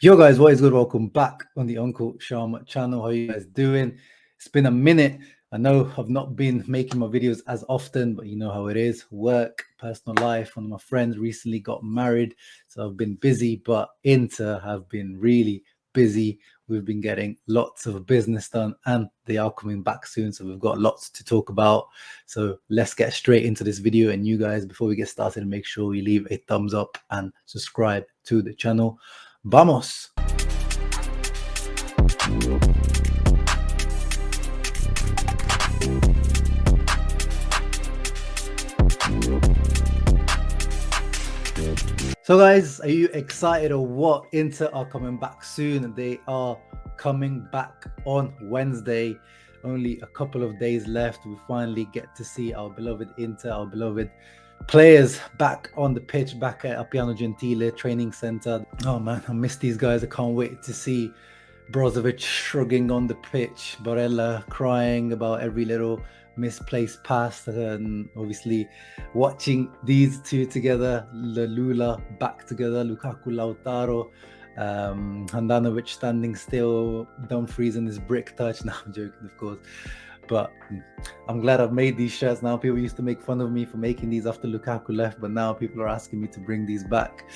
Yo guys, what is good? Welcome back on the Uncle Sharma channel. How you guys doing? It's been a minute. I know I've not been making my videos as often, but you know how it is. Work, personal life. One of my friends recently got married, so I've been busy, but Inter have been really busy. We've been getting lots of business done and they are coming back soon, so we've got lots to talk about. So let's get straight into this video. And you guys, before we get started, make sure you leave a thumbs up and subscribe to the channel. Vamos! So guys, are you excited or what? Inter are coming back soon. They are coming back on Wednesday. Only a couple of days left. We finally get to see our beloved Inter, our beloved players back on the pitch, back at Appiano Gentile training center. Oh man, I miss these guys. I can't wait to see Brozovic shrugging on the pitch, Barella crying about every little misplaced pass, and obviously watching these two together, Lula back together, Lukaku, Lautaro, Handanovic standing still, Dumfries in his brick touch. Now I'm joking, of course. But I'm glad I've made these shirts now. People used to make fun of me for making these after Lukaku left, but now people are asking me to bring these back.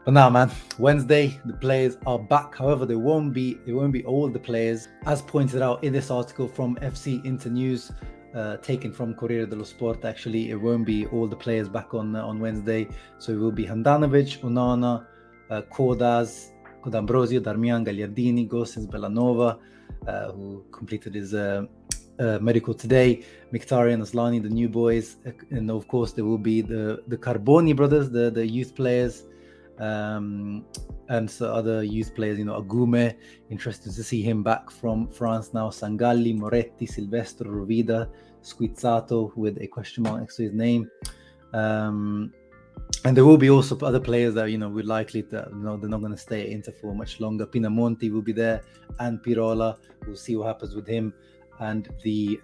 But now, man, Wednesday, the players are back. However, it won't be all the players. As pointed out in this article from FC Inter News, taken from Corriere dello Sport, actually, it won't be all the players back on Wednesday. So it will be Handanovic, Onana, Kodas, Codambrosio, Darmian, Gagliardini, Gosens, Bellanova, who completed his medical today, Mkhitaryan, Asllani, the new boys, and of course there will be the Carboni brothers, the youth players, and so other youth players, you know, Agume, interested to see him back from France now, Sangalli, Moretti, Silvestro, Rovida, Squizzato with a question mark next to his name, and there will be also other players that, you know, we're likely to, you know, they're not going to stay at Inter for much longer. Pinamonti will be there, and Pirola. We'll see what happens with him and the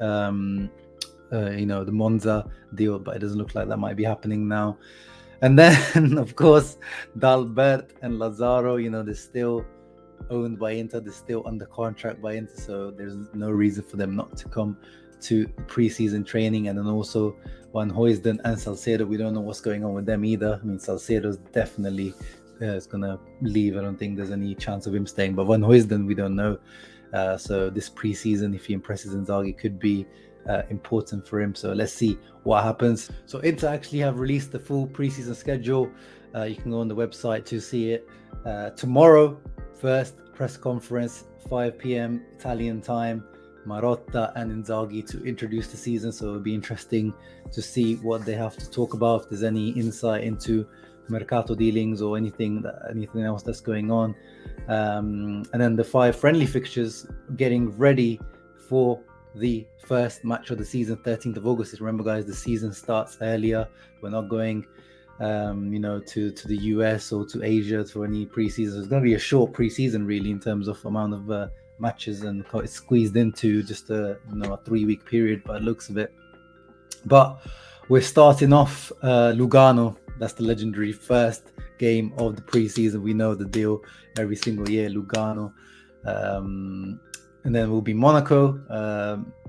you know, the Monza deal, but it doesn't look like that might be happening now. And then of course Dalbert and Lazaro, you know, they're still owned by Inter, they're still under contract by Inter, so there's no reason for them not to come to pre-season training. And then also Van Huysden and Salcedo, we don't know what's going on with them either. I mean, Salcedo's definitely is gonna leave. I don't think there's any chance of him staying, but Van Huysden, we don't know. So this pre-season, if he impresses Inzaghi, could be important for him. So let's see what happens. So Inter actually have released the full pre-season schedule. You can go on the website to see it. Tomorrow, first press conference, 5 p.m. Italian time, Marotta and Inzaghi to introduce the season. So it'll be interesting to see what they have to talk about, if there's any insight into Mercato dealings or anything else that's going on. And then the 5 friendly fixtures, getting ready for the first match of the season, 13th of August. Remember guys, the season starts earlier. We're not going you know, to the US or to Asia for any preseason. It's going to be a short preseason really in terms of amount of matches, and it's squeezed into just a 3-week period by the looks of it. But we're starting off Lugano. That's the legendary first game of the preseason. We know the deal every single year, Lugano. And then we'll be Monaco,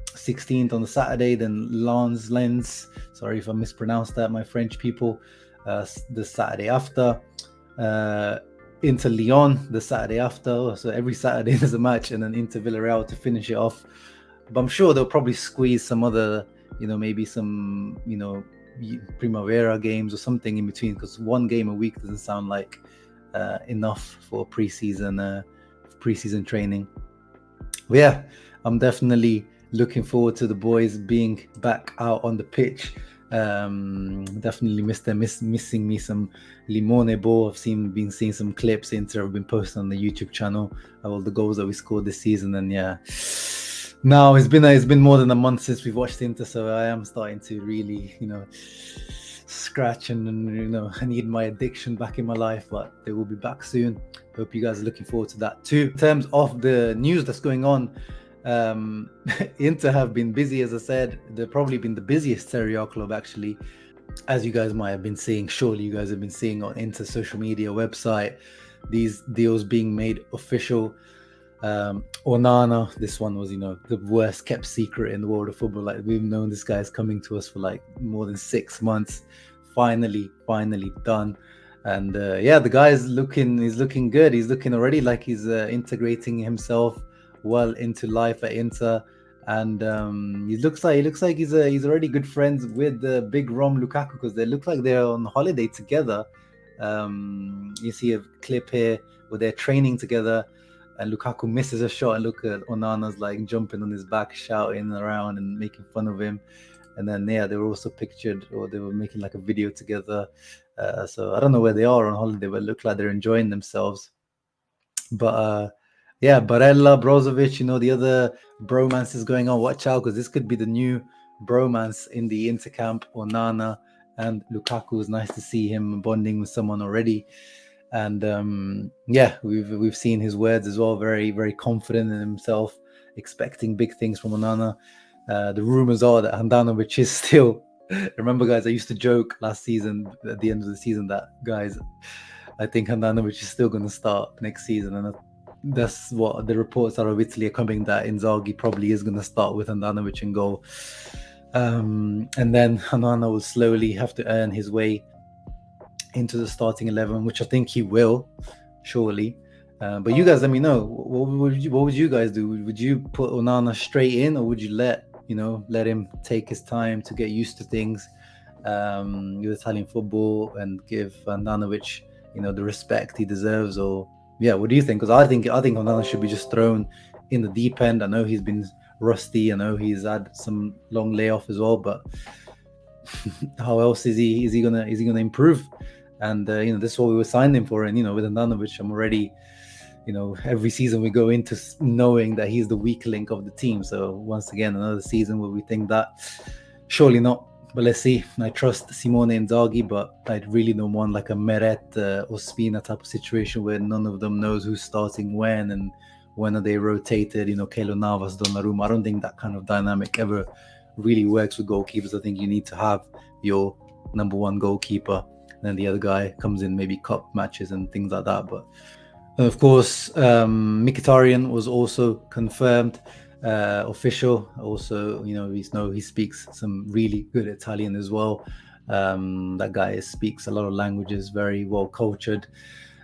16th on the Saturday. Then Lens, sorry if I mispronounced that, my French people, the Saturday after. Inter Lyon, the Saturday after. So every Saturday there's a match, and then Inter Villarreal to finish it off. But I'm sure they'll probably squeeze some other, you know, maybe some, you know, Primavera games or something in between, because one game a week doesn't sound like enough for preseason training. But yeah, I'm definitely looking forward to the boys being back out on the pitch. Definitely miss them, missing me some Limone ball. I've been seeing some clips Inter have been posting on the YouTube channel of all the goals that we scored this season. And yeah, now it's been more than a month since we've watched Inter, so I am starting to really, you know, scratch and you know, I need my addiction back in my life. But they will be back soon. Hope you guys are looking forward to that too. In terms of the news that's going on, Inter have been busy, as I said. They've probably been the busiest Serie A club actually. As you guys might have been seeing, surely you guys have been seeing on Inter social media website, these deals being made official. Onana, this one was, the worst kept secret in the world of football. Like, we've known this guy's coming to us for like more than 6 months. Finally done. And the guy he's looking good. He's looking already like he's integrating himself well into life at Inter. And he looks like he's already good friends with Big Rom Lukaku, because they look like they're on holiday together. You see a clip here where they're training together, and Lukaku misses a shot, and look at Onana's like jumping on his back, shouting around and making fun of him. And then they were also pictured, or they were making like a video together. So I don't know where they are on holiday, but it looked like they're enjoying themselves. But Barella, Brozovic, the other bromance is going on. Watch out, because this could be the new bromance in the Inter camp. Onana and Lukaku. It's nice to see him bonding with someone already. And we've seen his words as well. Very, very confident in himself, expecting big things from Onana. The rumors are that Handanovic is still. Remember, guys, I used to joke last season at the end of the season that, guys, I think Handanovic is still going to start next season, and that's what the reports out of Italy are coming, that Inzaghi probably is going to start with Handanovic in goal. And then Onana will slowly have to earn his way into the starting 11, which I think he will, surely. But you guys let me know, what would you guys do? Would you put Onana straight in, or would you let him take his time to get used to things with Italian football, and give Handanovic the respect he deserves? Or what do you think? Because I think Onana should be just thrown in the deep end. I know he's been rusty, I know he's had some long layoff as well, but how else is he gonna improve? And this is what we were signing him for. And with Handanovic, I'm already, every season we go into knowing that he's the weak link of the team. So once again, another season where we think that. Surely not. But let's see. I trust Simone Inzaghi, but I really don't want like a Meret or Spina type of situation where none of them knows who's starting when, and when are they rotated, Keylor Navas, Donnarumma. I don't think that kind of dynamic ever really works with goalkeepers. I think you need to have your number one goalkeeper, and then the other guy comes in maybe cup matches and things like that. But of course, Mkhitaryan was also confirmed official. Also, he speaks some really good Italian as well. That guy speaks a lot of languages, very well cultured,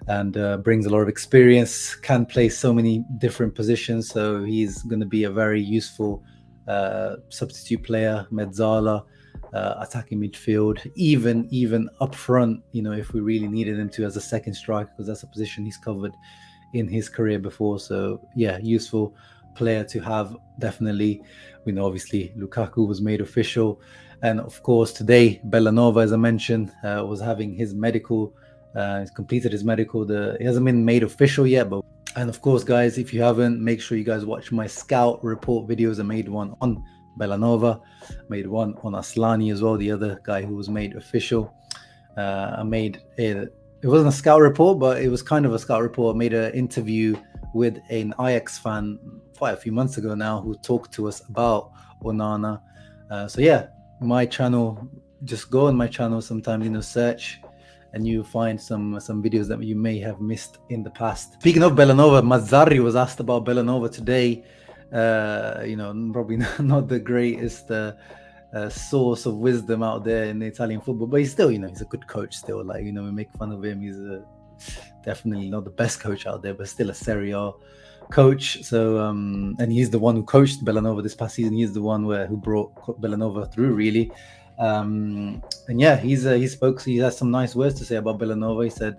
and brings a lot of experience, can play so many different positions. So he's going to be a very useful substitute player, mezzala, attacking midfield, even up front, if we really needed him to, as a second striker, because that's a position he's covered in his career before. So useful player to have, definitely. We know obviously Lukaku was made official, and of course today Bellanova, as I mentioned, was having his medical. He's completed his medical. It hasn't been made official yet, but. And of course, guys, if you haven't, make sure you guys watch my scout report videos. I made one on Bellanova, made one on Asllani as well, the other guy who was made official. It wasn't a scout report, but it was kind of a scout report. I made an interview with an Ajax fan quite a few months ago now, who talked to us about Onana. My channel, just go on my channel sometimes, search, and you find some videos that you may have missed in the past. Speaking of Bellanova, Mazzarri was asked about Bellanova today. Probably not the greatest source of wisdom out there in the Italian football, but he's still, he's a good coach still. Like, we make fun of him. He's definitely not the best coach out there, but still a Serie A coach. So, and he's the one who coached Bellanova this past season. He's the one who brought Bellanova through, really. He spoke. He has some nice words to say about Bellanova. He said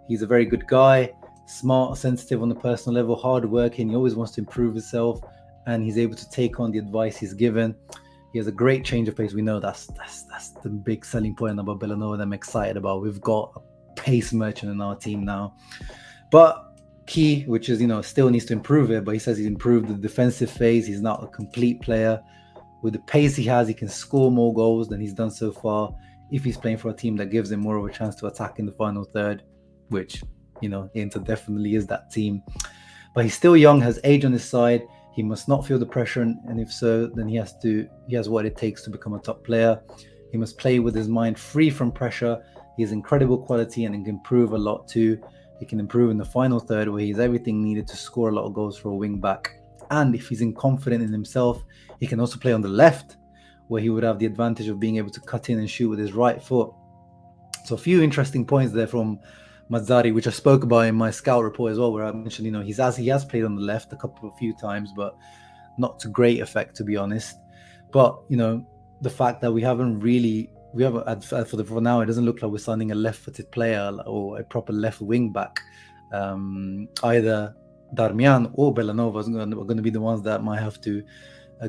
he's a very good guy, smart, sensitive on the personal level, hardworking. He always wants to improve himself, and he's able to take on the advice he's given. He has a great change of pace. We know that's the big selling point about Bellanova that I'm excited about. We've got a pace merchant in our team now, but key, which is still needs to improve it. But he says he's improved the defensive phase. He's not a complete player. With the pace he has, he can score more goals than he's done so far if he's playing for a team that gives him more of a chance to attack in the final third, which, Inter definitely is that team. But he's still young, has age on his side. He must not feel the pressure, and if so, then he has what it takes to become a top player. He must play with his mind free from pressure. He has incredible quality and can improve a lot too. he can improve in the final third where he's everything needed to score a lot of goals for a wing back. And if he's confident in himself, he can also play on the left, where he would have the advantage of being able to cut in and shoot with his right foot. So a few interesting points there from Mazzarri, which I spoke about in my scout report as well, where I mentioned, he has played on the left a few times, but not to great effect, to be honest. But the fact that we haven't for now, it doesn't look like we're signing a left-footed player or a proper left wing back. Either Darmian or Bellanova are going to be the ones that might have to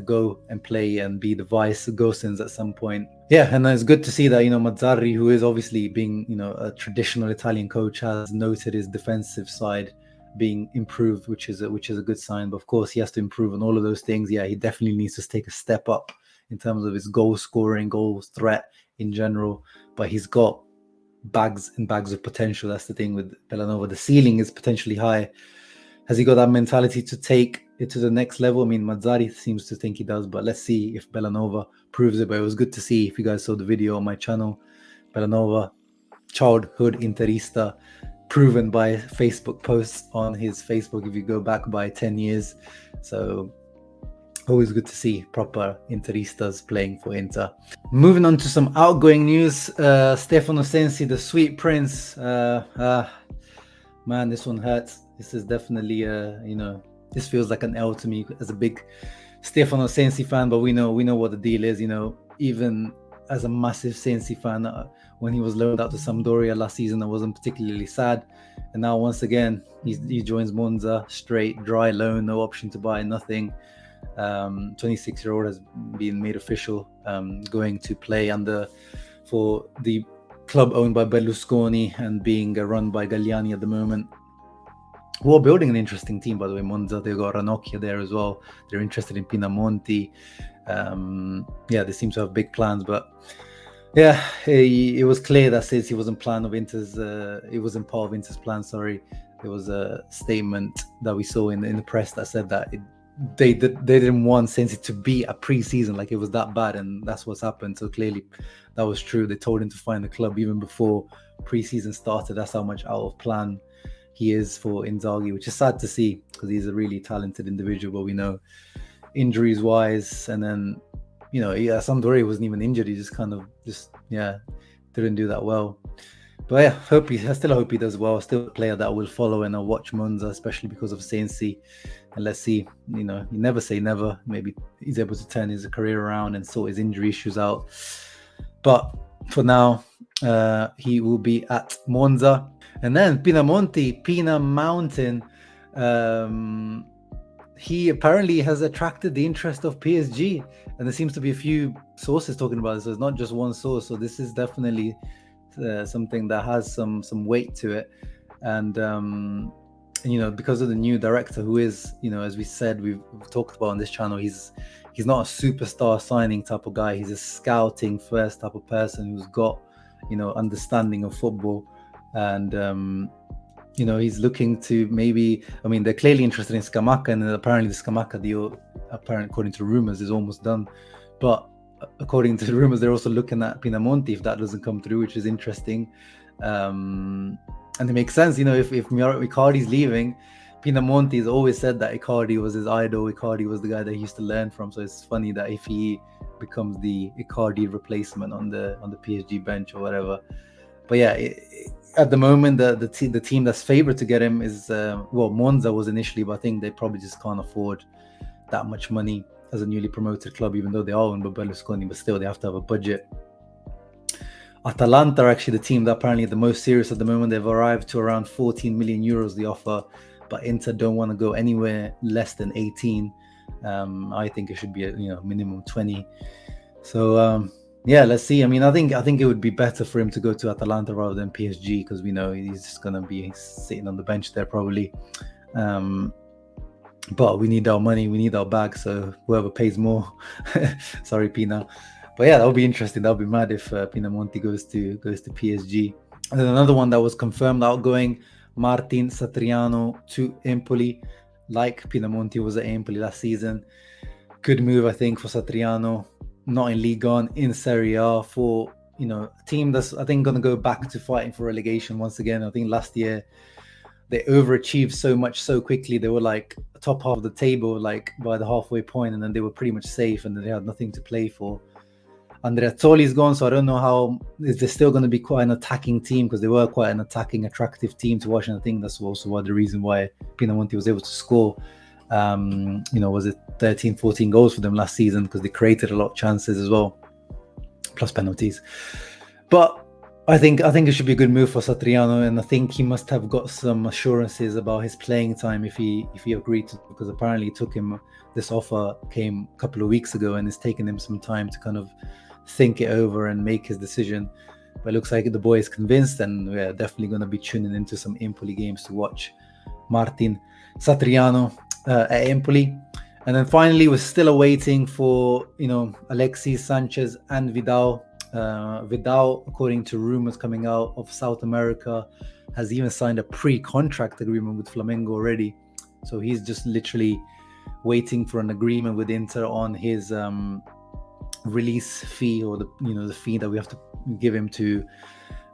go and play and be the vice Gosens at some point. Yeah, and it's good to see that Mazzarri, who is obviously being a traditional Italian coach, has noted his defensive side being improved, which is a good sign. But of course, he has to improve on all of those things. Yeah, he definitely needs to take a step up in terms of his goal scoring, goal threat in general. But he's got bags and bags of potential. That's the thing with Bellanova. The ceiling is potentially high. Has he got that mentality to take it to the next level? I mean, Mazzarri seems to think he does, but let's see if Bellanova proves it. But it was good to see, if you guys saw the video on my channel, Bellanova, childhood Interista, proven by Facebook posts on his Facebook if you go back by 10 years. So always good to see proper Interistas playing for Inter. Moving on to some outgoing news. Stefano Sensi, the sweet prince. Man, this one hurts. This is definitely this feels like an L to me as a big Stefano Sensi fan, but we know what the deal is. Even as a massive Sensi fan, when he was loaned out to Sampdoria last season, I wasn't particularly sad. And now once again, he joins Monza, straight dry loan, no option to buy, nothing. 26-year-old has been made official, going to play for the club owned by Berlusconi and being run by Galliani at the moment. Who are building an interesting team, by the way. Monza, they've got Ranocchia there as well. They're interested in Pinamonti. They seem to have big plans, but yeah, it was clear that since he wasn't part of Inter's plan. Sorry, there was a statement that we saw in the press that said that they didn't want Sensi to be a pre-season, like it was that bad, and that's what's happened. So clearly, that was true. They told him to find a club even before pre-season started. That's how much out of plan he is for Inzaghi, which is sad to see because he's a really talented individual. But we know injuries wise, and then Sampdoria wasn't even injured. He just didn't do that well. But yeah, I still hope he does well. Still a player that I will follow and I'll watch Monza, especially because of Sensi. And let's see, you never say never. Maybe he's able to turn his career around and sort his injury issues out. But for now, he will be at Monza. And then Pinamonti, Pina Mountain, he apparently has attracted the interest of PSG. And there seems to be a few sources talking about this. So it's not just one source. So this is definitely something that has some weight to it. And because of the new director, who is, as we said, we've talked about on this channel, he's not a superstar signing type of guy. He's a scouting first type of person who's got understanding of football. And he's looking to they're clearly interested in Scamacca, and apparently the Scamacca deal, according to rumors, is almost done. But according to the rumors, they're also looking at Pinamonti if that doesn't come through, which is interesting. And it makes sense, if Icardi's leaving, Pinamonti has always said that Icardi was his idol. Icardi was the guy that he used to learn from. So it's funny that if he becomes the Icardi replacement on the PSG bench or whatever. But yeah, at the moment, the team that's favored to get him is Monza was initially, but I think they probably just can't afford that much money as a newly promoted club, even though they are owned by Berlusconi, but still they have to have a budget. Atalanta are actually the team that apparently the most serious at the moment. They've arrived to around 14 million euros, the offer, but Inter don't want to go anywhere less than 18. I think it should be minimum 20. So let's see. I think it would be better for him to go to Atalanta rather than PSG, because we know he's just going to be sitting on the bench there probably. But we need our money, we need our bag, so whoever pays more. Sorry, Pina. But yeah, that'll be interesting. That'll be mad if Pinamonti goes to PSG. And then another one that was confirmed outgoing, Martin Satriano to Empoli, like Pinamonti was at Empoli last season. Good move, I think, for Satriano. Not in Ligue 1, in Serie A, for a team that's, I think, going to go back to fighting for relegation once again. I think last year they overachieved so much so quickly. They were like top half of the table, like by the halfway point, and then they were pretty much safe, and then they had nothing to play for. Andrea Toli's gone, so I don't know how is there still going to be quite an attacking team, because they were quite an attacking, attractive team to watch, and I think that's also why the reason why Pinamonti was able to score. Was it 13, 14 goals for them last season, because they created a lot of chances as well, plus penalties. But I think it should be a good move for Satriano, and I think he must have got some assurances about his playing time if he agreed to, because apparently it took him, this offer came a couple of weeks ago, and it's taken him some time to kind of think it over and make his decision. But it looks like the boy is convinced, and we're definitely going to be tuning into some Empoli games to watch Martin Satriano at Empoli. And then finally, we're still awaiting for Alexis Sanchez and Vidal. Vidal, according to rumors coming out of South America, has even signed a pre-contract agreement with Flamengo already. So he's just literally waiting for an agreement with Inter on his release fee, or the fee that we have to give him to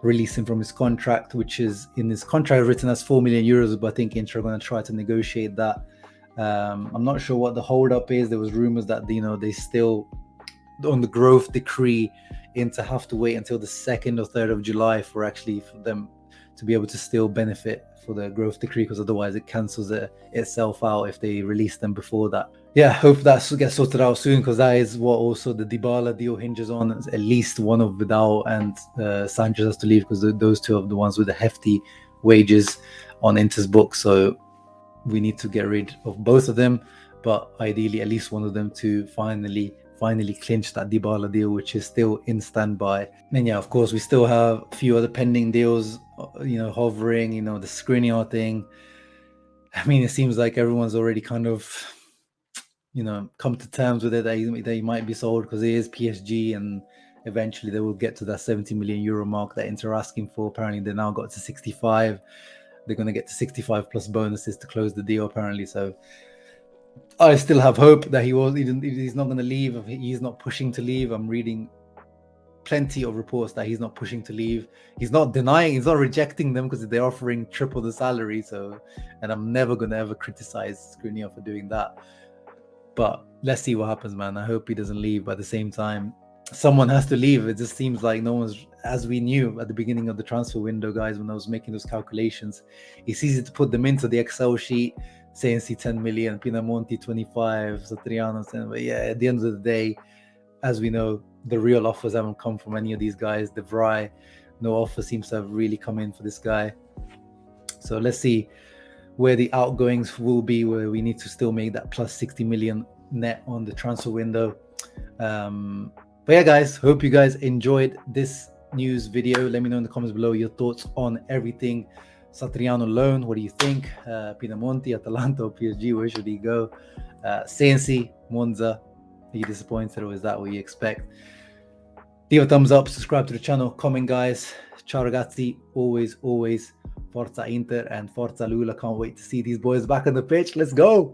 release him from his contract, which is in his contract written as 4 million euros, but I think Inter are going to try to negotiate that. I'm not sure what the hold-up is. There was rumors that they still, on the growth decree, Inter have to wait until the 2nd or 3rd of July for them to be able to still benefit for the growth decree, because otherwise it cancels itself out if they release them before that. Yeah, hope that gets sorted out soon, because that is what also the Dybala deal hinges on. At least one of Vidal and Sanchez has to leave, because those two are the ones with the hefty wages on Inter's book. So we need to get rid of both of them, but ideally at least one of them to finally clinch that Dybala deal, which is still in standby. And yeah, of course, we still have a few other pending deals, hovering, the Skriniar thing. I mean, it seems like everyone's already kind of, come to terms with it, that he might be sold, because he is PSG, and eventually they will get to that 70 million euro mark that Inter are asking for. Apparently they now got to 65. They're going to get to 65 plus bonuses to close the deal, apparently. So I still have hope that he's not going to leave. He's not pushing to leave. I'm reading plenty of reports that he's not pushing to leave. He's not denying, he's not rejecting them, because they're offering triple the salary. So, and I'm never going to ever criticize Skriniar for doing that. But let's see what happens, man. I hope he doesn't leave. But at the same time, someone has to leave. It just seems like no one's, as we knew at the beginning of the transfer window, guys, when I was making those calculations, it's easy to put them into the Excel sheet. Sensi 10 million, Pinamonti 25, Satriano 10. But yeah, at the end of the day, as we know, the real offers haven't come from any of these guys. De Vrij, no offer seems to have really come in for this guy. So let's see where the outgoings will be, where we need to still make that plus 60 million net on the transfer window. But yeah, guys, hope you guys enjoyed this news video. Let me know in the comments below your thoughts on everything. Satriano loan, what do you think? Pinamonti, Atalanta or PSG, where should he go? Sensi, Monza, are you disappointed, or is that what you expect? Leave a thumbs up, subscribe to the channel, comment, guys. Ciao ragazzi, always Forza Inter and Forza Lula. Can't wait to see these boys back on the pitch. Let's go!